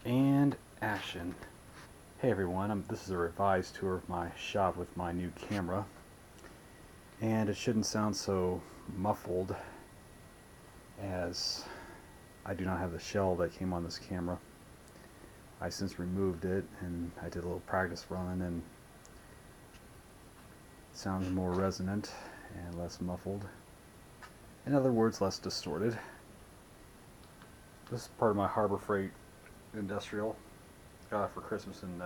And action. Hey everyone, this is a revised tour of my shop with my new camera. And it shouldn't sound so muffled as I do not have the shell that came on this camera. I since removed it and I did a little practice run and it sounds more resonant and less muffled. In other words, less distorted. This is part of my Harbor Freight Industrial. Got it for Christmas in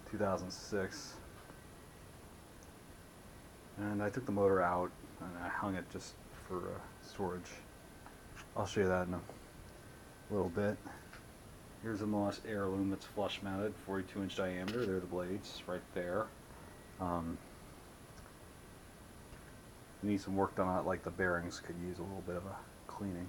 2006. And I took the motor out and I hung it just for storage. I'll show you that in a little bit. Here's a Moss heirloom that's flush mounted, 42-inch diameter. There are the blades right there. Need some work done on it, like the bearings could use a little bit of a cleaning.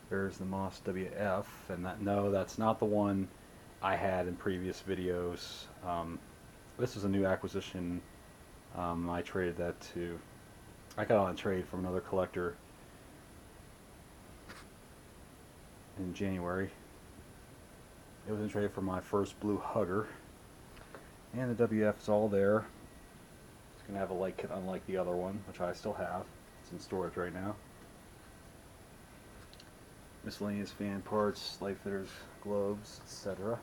There's the Moss WF, and that's not the one I had in previous videos. This is a new acquisition. I traded that to, I got on a trade from another collector in January. It was in trade for my first blue hugger, and the WF is all there. It's going to have a light kit unlike the other one, which I still have. It's in storage right now. Miscellaneous fan parts, light fitters, globes, etc.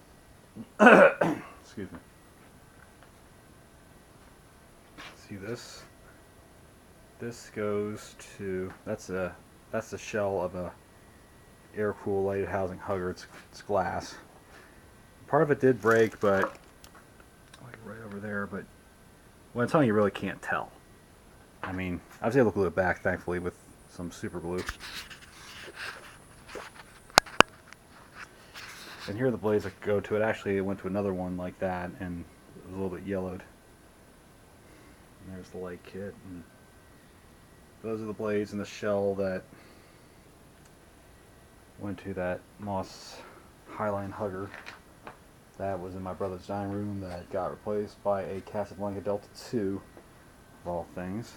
Excuse me. See this? This goes to, that's the shell of a air-cooled light housing hugger. It's glass. Part of it did break, but like right over there. But what I'm telling you, really can't tell. I mean, I was able to glue it back, thankfully, with some super glue. And here are the blades that go to it. Actually, it went to another one like that, and it was a little bit yellowed. And there's the light kit. And those are the blades and the shell that went to that Moss Highline hugger. That was in my brother's dining room that got replaced by a Casablanca Delta 2, of all things.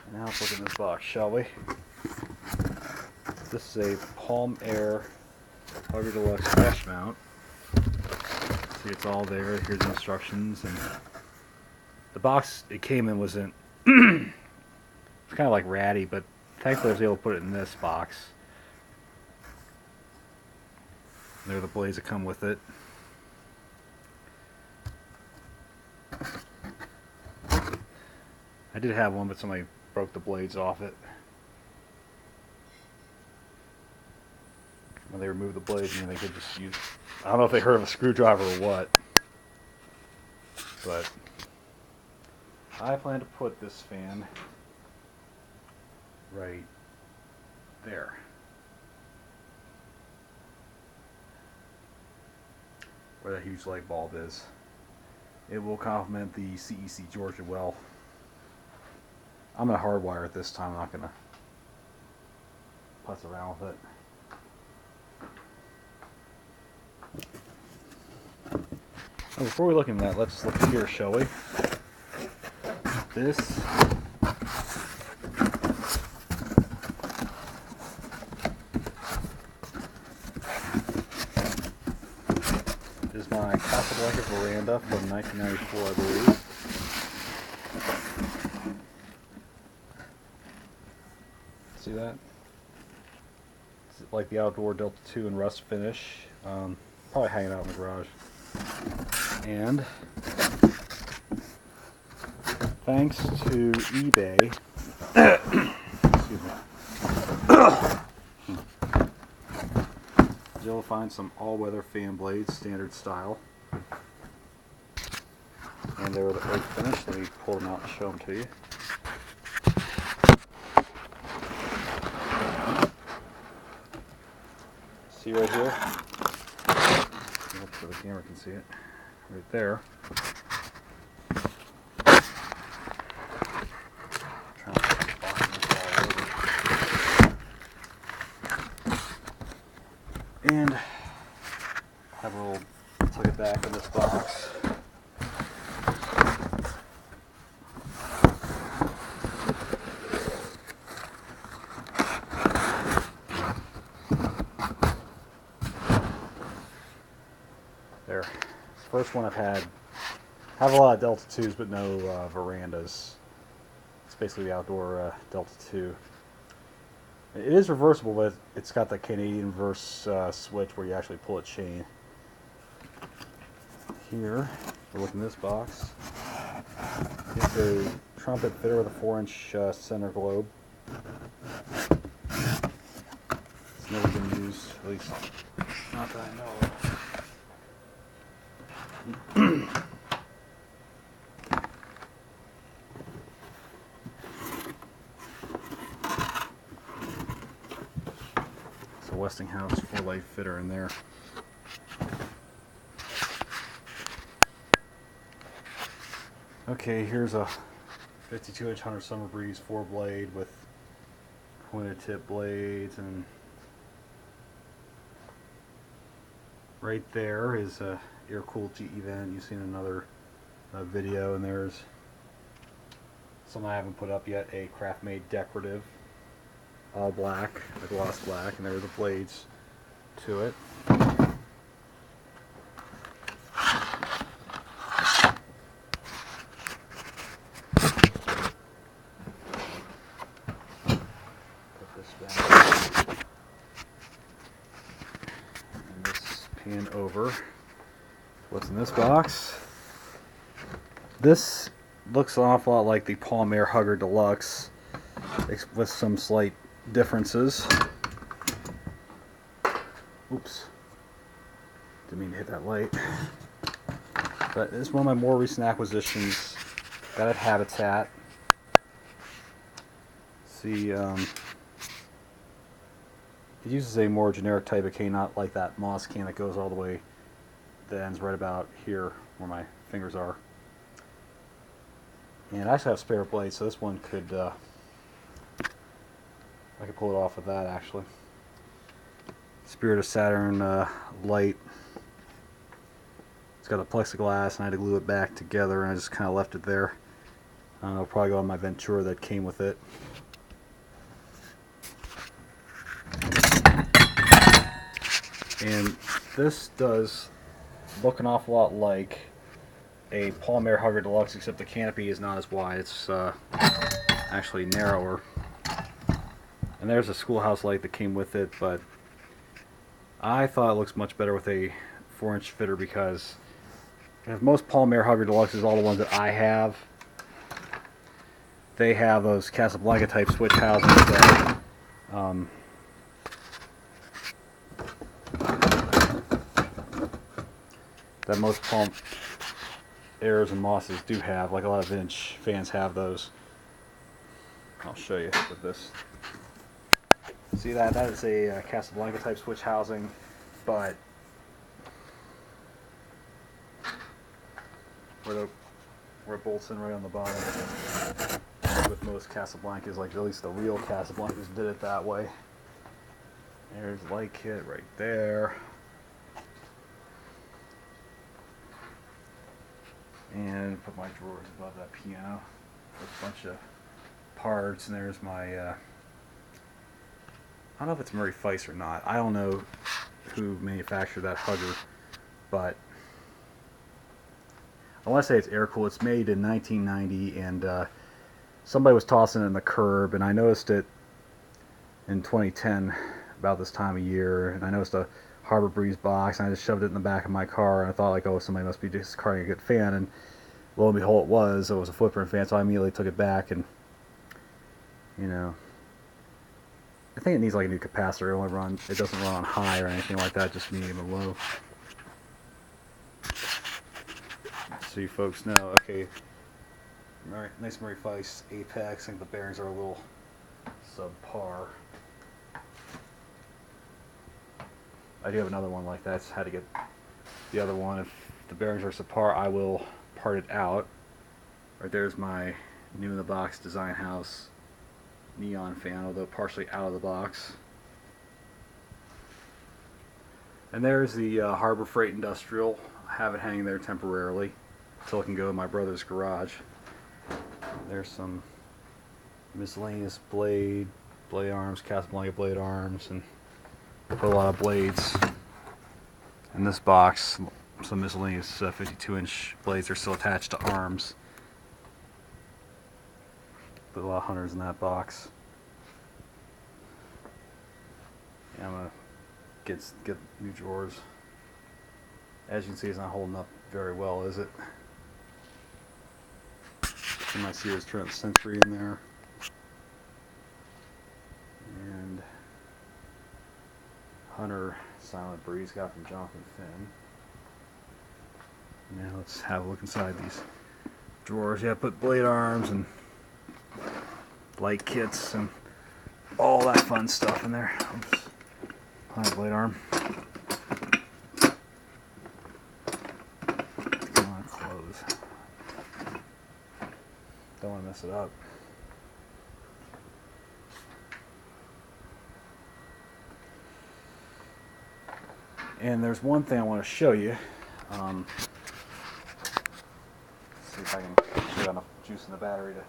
And now let's look in this box, shall we? This is a Palm Air Hugger Deluxe mesh mount. See, it's all there. Here's the instructions, and the box it came in wasn't it's kind of like ratty, but thankfully I was able to put it in this box. There are the blades that come with it. I did have one, but somebody broke the blades off it. When they removed the blades, and they could just use, I don't know if they heard of a screwdriver or what, but I plan to put this fan right there, where that huge light bulb is. It will complement the CEC Georgia well. I'm going to hardwire it this time. I'm not going to putz around with it. Now, before we look into that, let's look here, shall we? This is my Casablanca veranda from 1994, I believe. See that? It's like the outdoor Delta 2 in rust finish. Probably hanging out in the garage. And thanks to eBay, excuse me, you'll find some all-weather fan blades, standard style. And they were the oak finish. Let me pull them out and show them to you. See right here? So the camera can see it. Right there. Trying to put the boxes all over. And I have a little took it back in this box. There. First one I've had. Have a lot of Delta 2s, but no verandas. It's basically the outdoor Delta 2. It is reversible, but it's got the Canadian reverse switch where you actually pull a chain. Here, we're looking at this box. It's a trumpet fitter with a 4-inch center globe. It's never been used, at least not that I know of. It's a Westinghouse 4-light fitter in there. Okay, here's a 52-inch Hunter Summer Breeze 4-blade with pointed tip blades, and right there is a air-cooled GE vent. You've seen another video, and there's something I haven't put up yet, a craft-made decorative, all black, a gloss black, and there are the blades to it. And this pan over. What's in this box? This looks an awful lot like the Palm Air Hugger Deluxe, with some slight differences. Oops. Didn't mean to hit that light. But this is one of my more recent acquisitions. Got at Habitat. See, it uses a more generic type of cane, not like that Moss can that goes all the way, that ends right about here where my fingers are. And I actually have spare blades, so this one could, I could pull it off with that actually. Spirit of Saturn light. It's got a plexiglass, and I had to glue it back together, and I just kind of left it there. I'll probably go on my Ventura that came with it. And this does look an awful lot like a Palm Air Hugger Deluxe, except the canopy is not as wide. It's actually narrower. And there's a schoolhouse light that came with it, but I thought it looks much better with a 4-inch fitter, because if most Palm Air Hugger Deluxes, all the ones that I have, they have those Casablanca type switch housings that that most Palm Airs and Mosses do have. Like a lot of vintage fans have those. I'll show you with this. See that? That is a Casablanca type switch housing, but where it bolts in right on the bottom. With most Casablancas, like at least the real Casablancas did it that way. There's the light kit right there. And put my drawers above that piano with a bunch of parts, and there's my I don't know if it's Murray Feist or not. I don't know who manufactured that hugger, but I want to say it's air-cooled. It's made in 1990, and somebody was tossing it in the curb, and I noticed it in 2010 about this time of year, and I noticed a Harbor Breeze box, and I just shoved it in the back of my car, and I thought, like, oh, somebody must be discarding a good fan, and lo and behold, it was a footprint fan, so I immediately took it back, and, you know, I think it needs like a new capacitor. It doesn't run on high or anything like that, just medium and low. So you folks know, okay, nice Murray Feist Apex. I think the bearings are a little subpar. I do have another one like that. I just had to get the other one. If the bearings are subpar, I will part it out. Right there's my new in the box Design House neon fan, although partially out of the box. And there's the Harbor Freight Industrial have it hanging there temporarily until it can go in my brother's garage. There's some miscellaneous blade arms, Casablanca blade arms, and put a lot of blades in this box. Some miscellaneous 52-inch blades are still attached to arms. Put a lot of hunters in that box. Yeah, I'm gonna get new drawers. As you can see, it's not holding up very well, is it? You might see there's Trent Century in there. And Hunter Silent Breeze got from Jonathan Finn. Now let's have a look inside these drawers. Yeah, put blade arms and light kits and all that fun stuff in there. Oops. Hunter blade arm. Come on, close. Don't want to mess it up. And there's one thing I want to show you. See if I can get enough juice in the battery to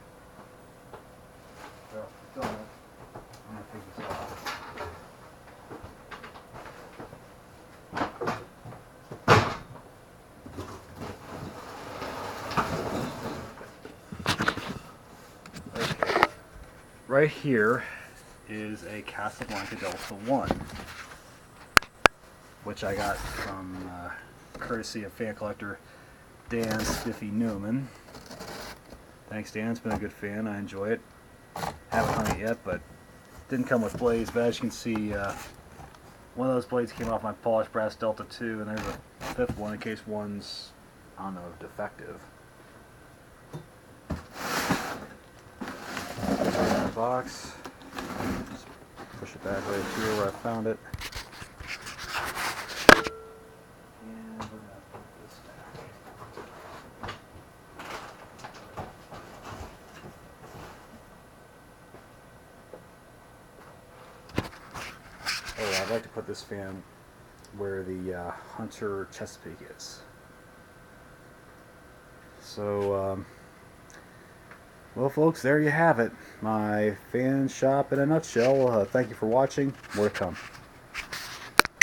film it. I'm going to take this off. Okay. Right here is a Casablanca Delta 1, which I got from courtesy of fan collector Dan Spiffy Newman. Thanks, Dan. It's been a good fan. I enjoy it. Haven't hung it yet, but didn't come with blades. But as you can see, one of those blades came off my polished brass Delta 2, and there's a fifth one in case one's, I don't know, defective. In the box. Just push it back right here where I found it. Oh, I'd like to put this fan where the Hunter Chesapeake is. So, well, folks, there you have it. My fan shop in a nutshell. Thank you for watching. More to come.